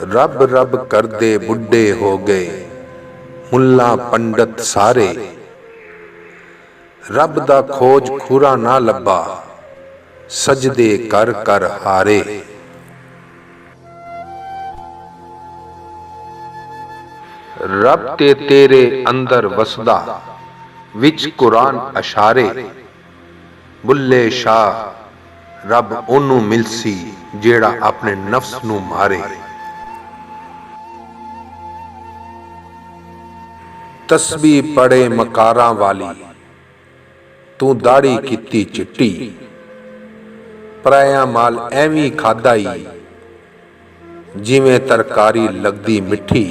रब रब करदे बुढ़े हो गए मुल्ला पंडित सारे। रब दा खोज खुरा ना लब्बा सजदे कर कर हारे। रब ते तेरे अंदर वसदा विच कुरान अशारे। बुल्ले शाह रब ओनू मिलसी जेड़ा अपने नफ्स नू मारे। तस्बीह पड़े मकारा वाली तू दाड़ी कीती चिट्टी। पराया माल एवी खादा ही जिवें तरकारी लगदी मिठी।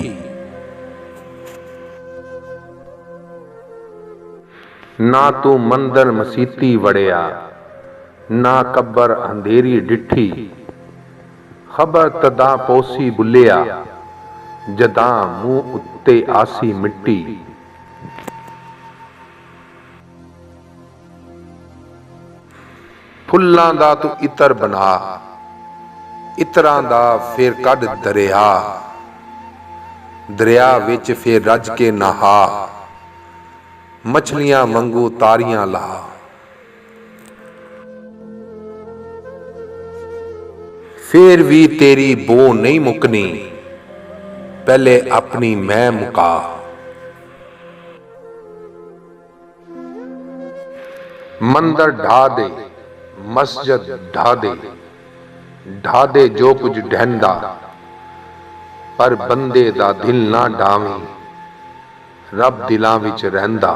ना तू मंदर मसीती वड़िया ना कब्र अंधेरी डिठी। खबर तदा पोसी बुलिया जदा मुंह उत्ते आसी मिट्टी। फुल्लां दा तू इतर बना इतरां दा फिर कड दरिया। दरिया विच फिर रज के नहा मछलियां मंगू तारियां ला। फिर भी तेरी बो नहीं मुकनी पहले अपनी मैं मुका। मंदिर ढा दे मस्जिद ढा दे जो कुछ ढहंदा पर बंदे दा दिल ना डावी रब दिलां विच रहिंदा।